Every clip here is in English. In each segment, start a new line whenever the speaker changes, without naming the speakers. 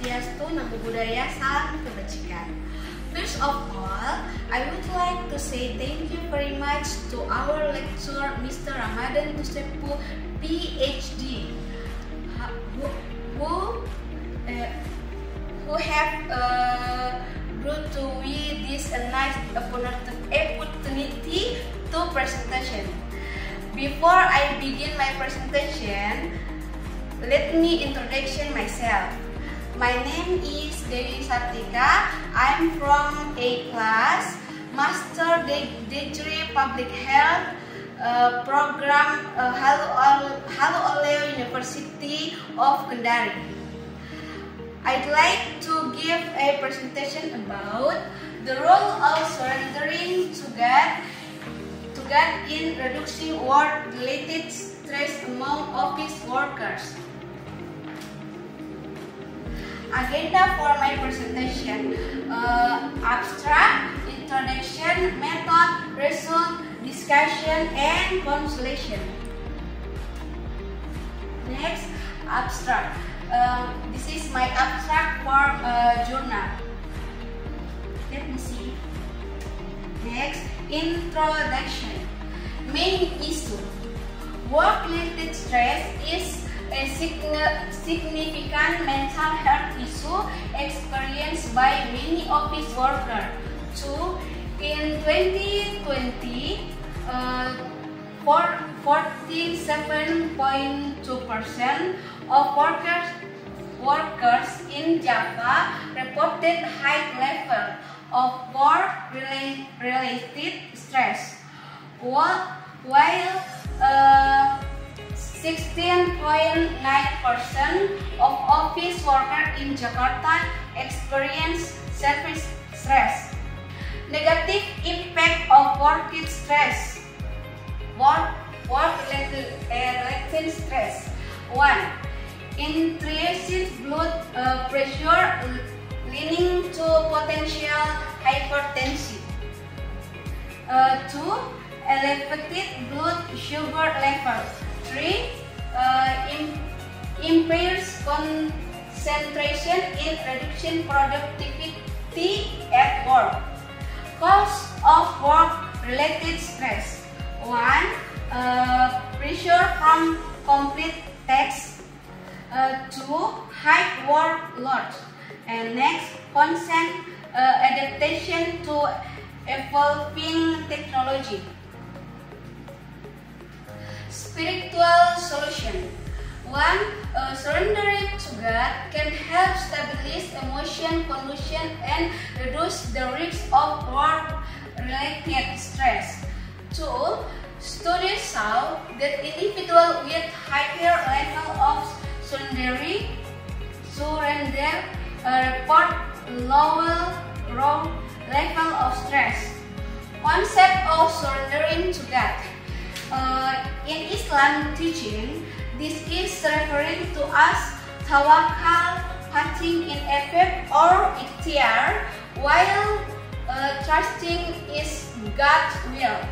Swastiastu, Namo Buddhaya, Salam Kebajikan. First of all, I would like to say thank you very much to our lecturer, Mr. Ramadan Tusepu, PhD, who have brought to me this nice opportunity to presentation. Before I begin my presentation, let me introduce myself. My name is Dewi Sartika. I'm from A class, Master Degree Public Health program, Halu Oleo University of Kendari. I'd like to give a presentation about the role of surrendering to God in reducing work-related stress among office workers. Agenda for my presentation: abstract, introduction, method, result, discussion, and consolation. Next, abstract. This is my abstract for journal. Let me see. Next, introduction. Main issue: work-related stress is a significant mental health issue experienced by many office workers. In 2020, 47.2% of workers in Java reported high level of work-related stress, while 16.9% of office workers in Jakarta experience service stress. Negative impact of work-related stress. Work-related stress. 1. Increased blood pressure leading to potential hypertension. 2. Elevated blood sugar level. 3. Impairs concentration in reducing productivity at work. Cause of work-related stress. 1. Pressure from complete tasks. 2. High workload. And next, constant adaptation to evolving technology. Spiritual solution. 1. Surrendering to God can help stabilize emotion condition and reduce the risk of work-related stress. 2. Studies show that individuals with higher level of surrender report lower level of stress. Concept of surrendering to God. In Islam teaching, this is referring to us tawakal, putting in effort or ikhtiar, while trusting is God's will.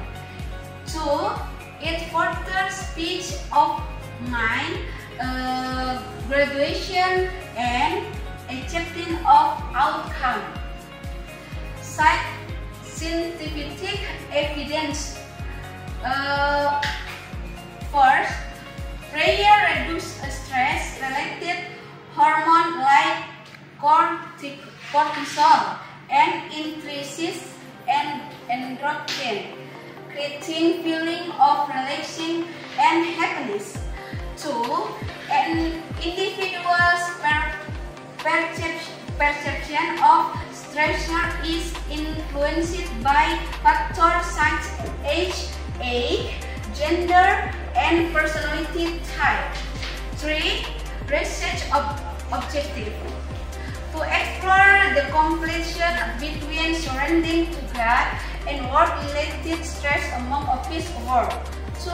2. It furthers peace of mind, graduation, and accepting of outcome. Scientific evidence. First, prayer reduces stress-related hormone like cortisol and increases endorphin, creating feeling of relaxing and happiness. 2. An individual's perception of stressor is influenced by factors such as age, gender, and personality type. 3. Research objective. To explore the completion between surrendering to God and work-related stress among office work. 2.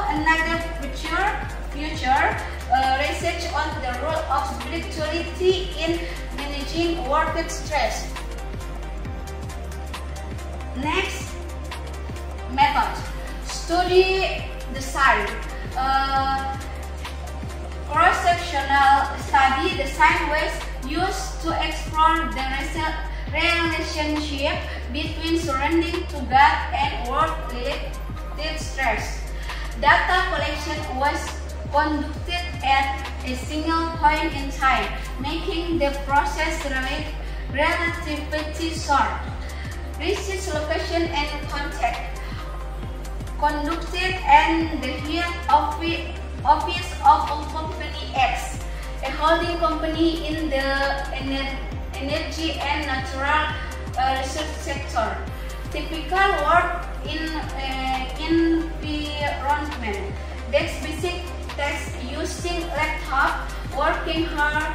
Another future research on the role of spirituality in managing work stress. Next, method. Study the sign. cross-sectional study, the same ways used to explore the relationship between surrounding to God and work-related stress. Data collection was conducted at a single point in time, making the process relatively short. Research location and contact conducted in the head office of Company X, a holding company in the energy and natural research sector. Typical work environment. That's basic tasks using laptop, working hard,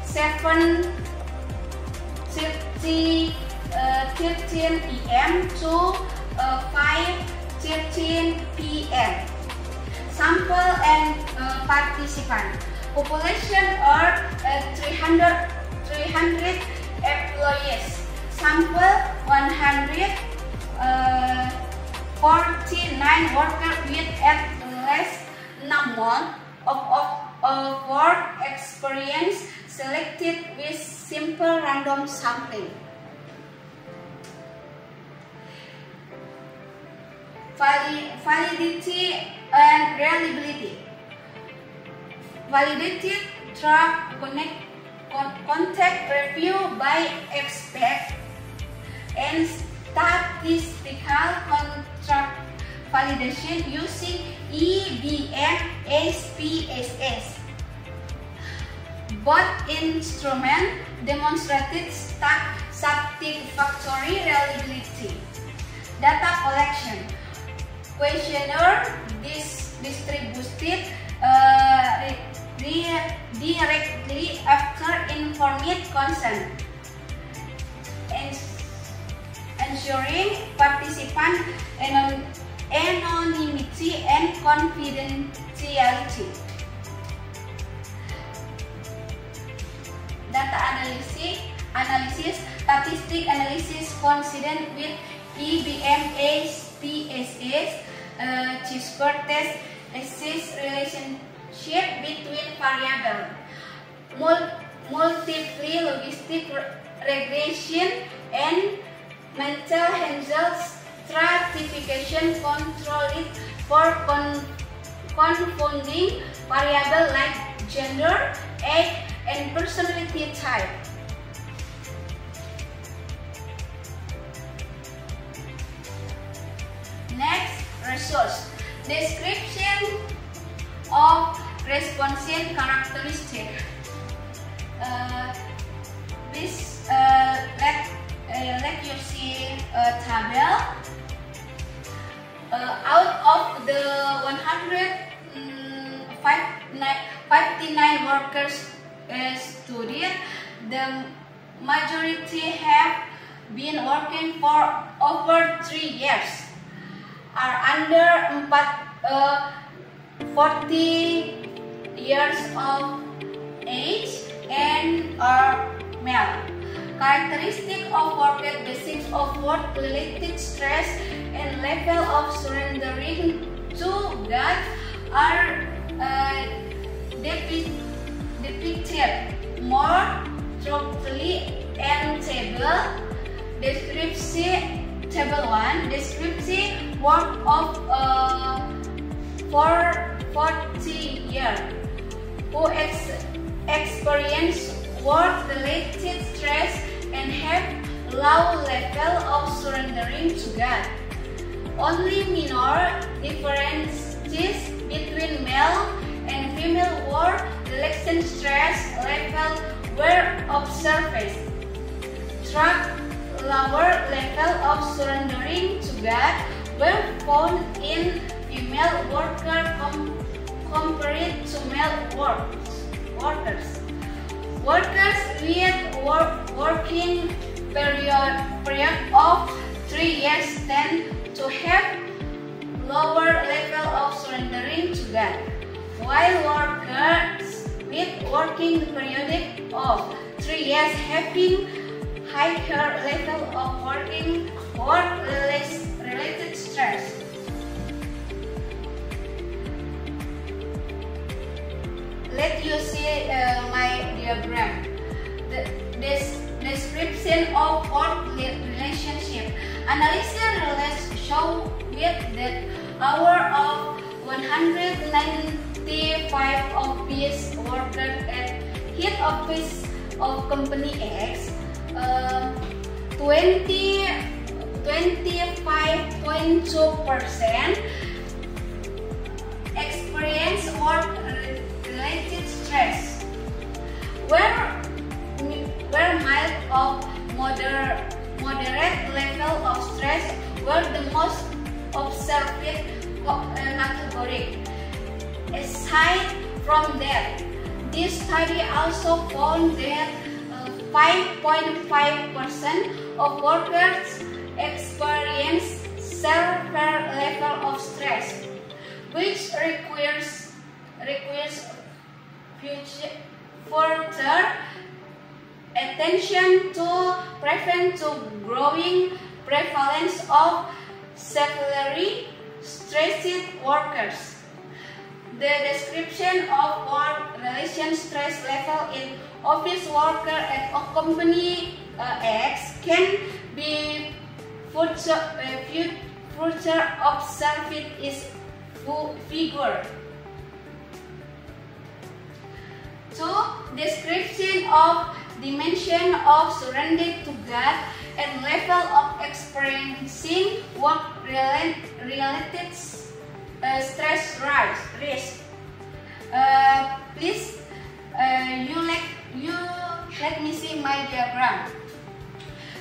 7:30 13 AM to 5:13 PM. Sample and participant. Population are 300 employees. Sample 149 workers with at least 9 months of work experience, selected with simple random sampling. Validity and reliability. Validated track contact review by expert and statistical contract validation using EBM SPSS. Both instruments demonstrated satisfactory reliability. Data collection. Questionnaire distributed directly after informed consent, ensuring participant anonymity and confidentiality. Data analysis, statistic analysis consistent with EBM SPSS, CHISPR test assess relationship between variables, multiple logistic regression, and mental health stratification controlled for confounding variables like gender, age, and personality type. Next, results. Description of responsive characteristic. Let you see a table. Out of the 159 workers studied, the majority have been working for over 3 years, are under 40 years of age, and are male. Characteristic of worker basics of work-related stress and level of surrendering to God are depicted more thoroughly in table. Description table 1. Description work of for 40 years who experience work-related stress and have low level of surrendering to God. Only minor differences between male and female work-related stress level were observed. Track lower level of surrendering to God were found in female workers compared to male workers. Workers with working period of 3 years tend to have lower level of surrendering to God, while workers with working period of 3 years having higher level of work-related stress. let you see my diagram. This description of work relationship. Analysis show with that hour of 195 office workers at head office of company X, 25.2% experience work-related stress, where mild of moderate level of stress were the most observed category. Aside from that, this study also found that 5.5% of workers experience severe level of stress, which requires further attention to prevent the growing prevalence of severely stressed workers. The description of work-relation stress level in office worker at a company X can be further observed is figure. So, description of dimension of surrounded to God and level of experiencing work-related stress risk. Please, you let me see my diagram.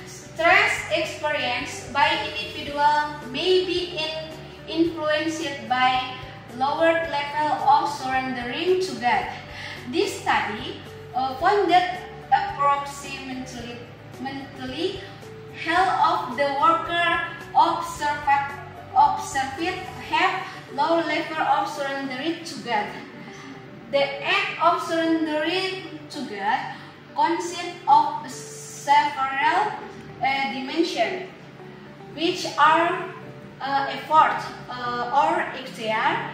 Stress experienced by individual may be influenced by lower level of surrendering to God. This study found that approximately half of the workers observed have low level of surrendering to God. The act of surrendering to God consists of several dimensions, which are effort or ikhtiar,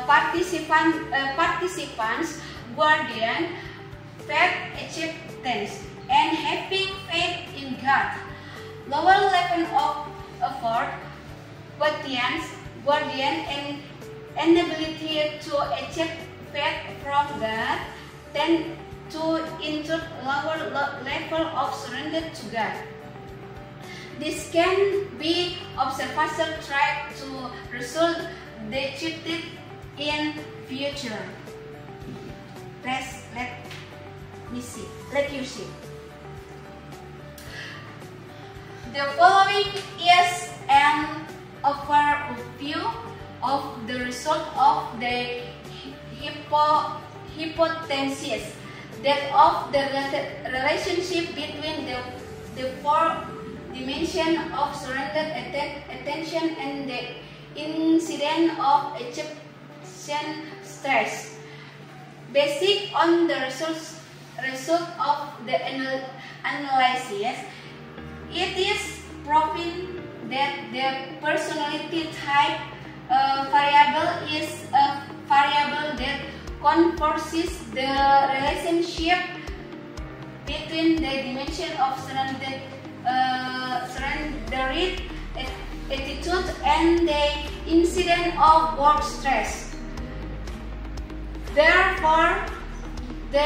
participants, guardian, faith, acceptance, and having faith in God. Lower level of effort, guardian, and inability to accept faith from God tend to include lower level of surrender to God. This can be observation try to result detected in future. Let you see. The following is an overview of the result of the hypothesis that of the relationship between the four dimensions of surrendered attention and the incident of Egyptian stress. Based on the result of the analysis, it is proven that the personality type variable is a variable that conforces the relationship between the dimension of surrendered attitude and the incident of work stress. Therefore, the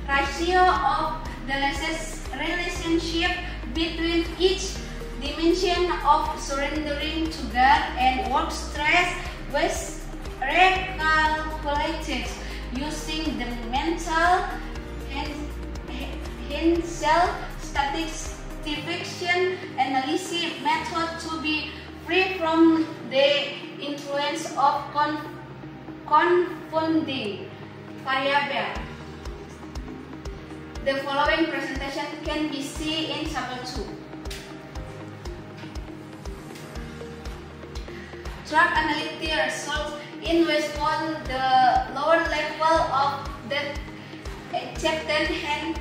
ratio of the relationship between each dimension of surrendering to God and work stress was recalculated using the mental Hensel statistical analysis method to be free from the influence of confounding variable. The following presentation can be seen in Table 2. Track analytic results in response the lower level of the acceptance and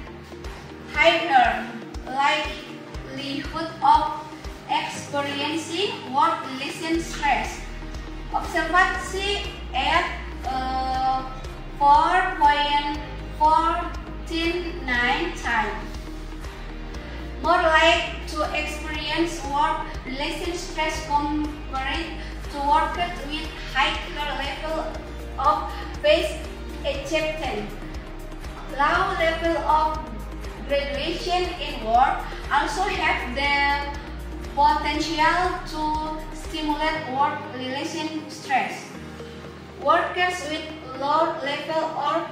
higher likelihood of experiencing work-related stress. Observation at 4.49 times. More likely to experience work relation stress compared to workers with higher level of face acceptance. Low level of graduation in work also have the potential to stimulate work relation stress. Workers with low level of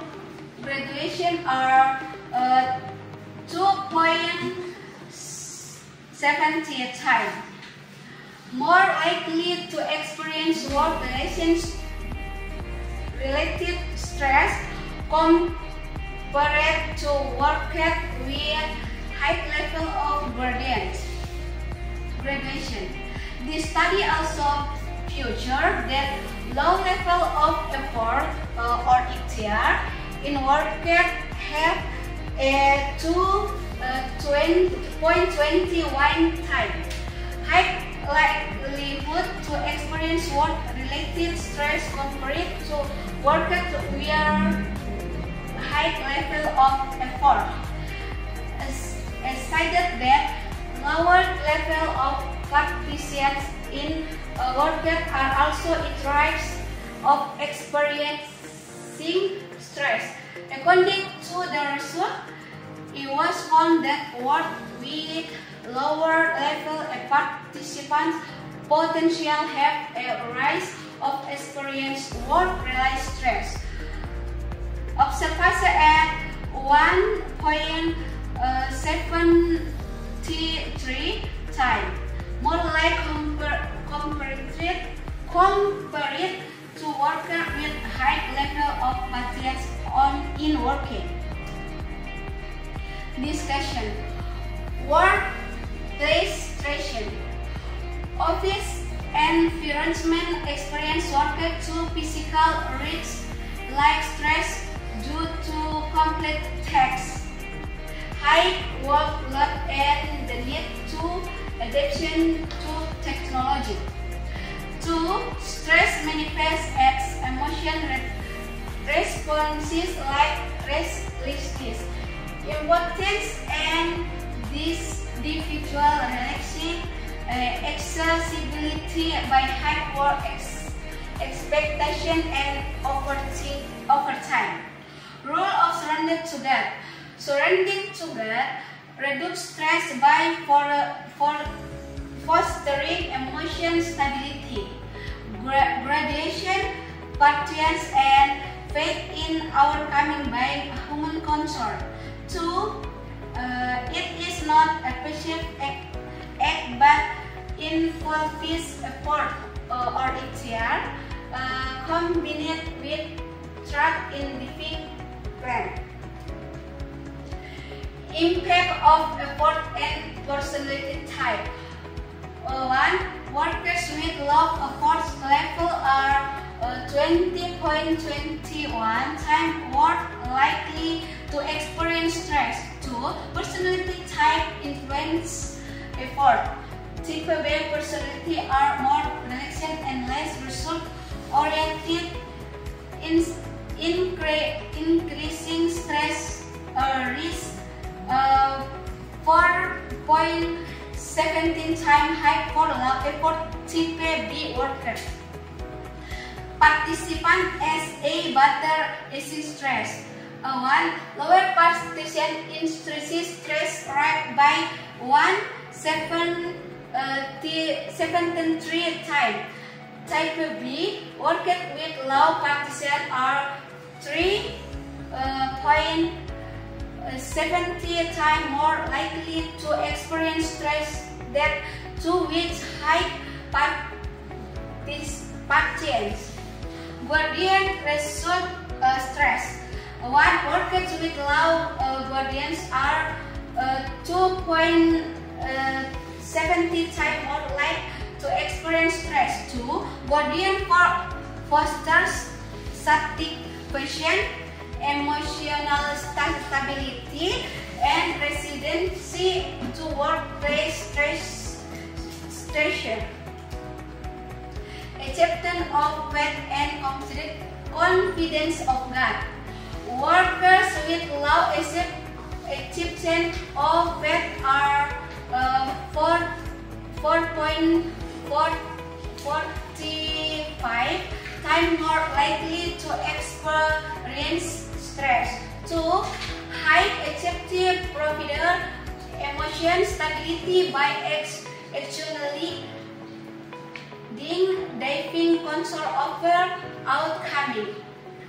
graduation are 2.70 times more likely to experience work related stress compared to workers with high level of graduation. This study also featured that low level of effort or ETR in workers have a 2.21 times high likelihood to experience work-related stress compared to workers with high level of effort. As cited that lower level of participants in workers are also at risk of experiencing stress. According to the result, it was found that work with lower level participants potentially have a rise of experience work-related stress. Observation at 1.73 times more like compared to workers with high level of participants in working. Discussion. Workplace stress. Office environment experience workers to physical risks like stress due to complex tasks, high workload, and the need to adaptation to technology. 2. Stress manifests as emotion responses like restlessness, impotence, and individual relaxing accessibility by high work expectation and overtime. Rule of surrounding together reduce stress by fostering emotion stability, gradation, patience, and faith in our coming by human concern. 2. It is not a passive act but involves effort or ETR combined with track in living plan. Impact of effort and personality type. 1. Workers with low effort level are 20.21 times more likely to experience stress. 2. Personality type influence effort. Type B personality are more relaxed and less result-oriented, increasing stress risk 4.17 times high for low effort type B workers. Participant as a better easy stress. 1. Lower participant increases stress rate by 1.73 times. Type B workers with low participant are 3.70 times more likely to experience stress than those with high participants. Guardian result stress. 1. Workers with low guardians are 2.70 times more likely to experience stress. 2. Guardian fosters satisfaction, emotional stability, and resiliency to workplace stress. Acceptance of faith and confidence of God. Workers with low acceptance of fat are 4.45 times more likely to experience stress. 2. High acceptive provider emotion stability by actually diving control over outcoming.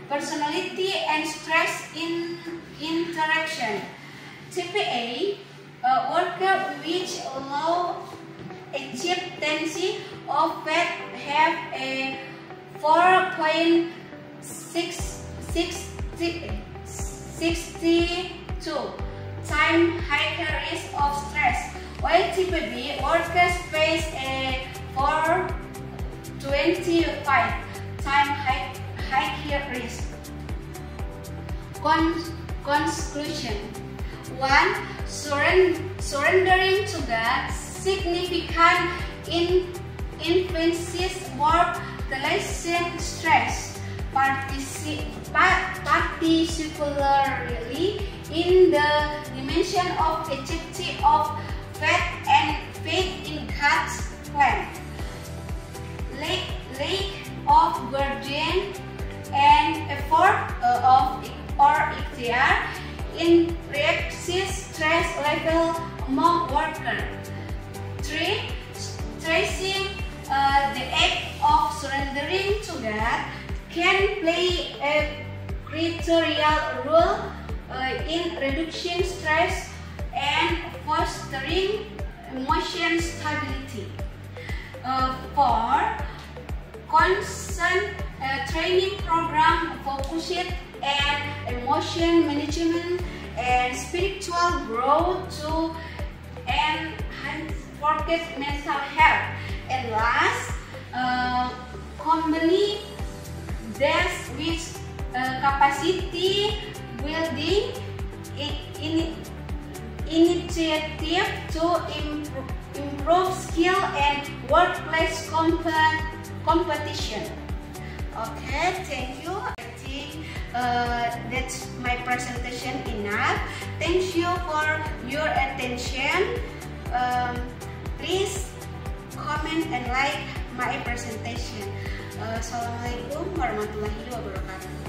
Personality and stress in interaction. TPA, worker which low acceptance of fat have a 4.62 times higher risk of stress, while TPB workers face a 4.25 times higher risk. Conclusion. 1. Surrendering to God significant influences work-related stress, particularly in the dimension of activity of faith and faith in God's plan. Lack of burden and effort or ikhtiar increases stress level among workers. 3. Tracing the act of surrendering to God can play a critical role in reducing stress and fostering emotion stability. 4. Constant training program focused and emotion management and spiritual growth to enhance mental health. And last, company that with capacity building initiative to improve skill and workplace competition. Okay, thank you. I think that's my presentation enough. Thank you for your attention. Please comment and like my presentation. Assalamualaikum warahmatullahi wabarakatuh.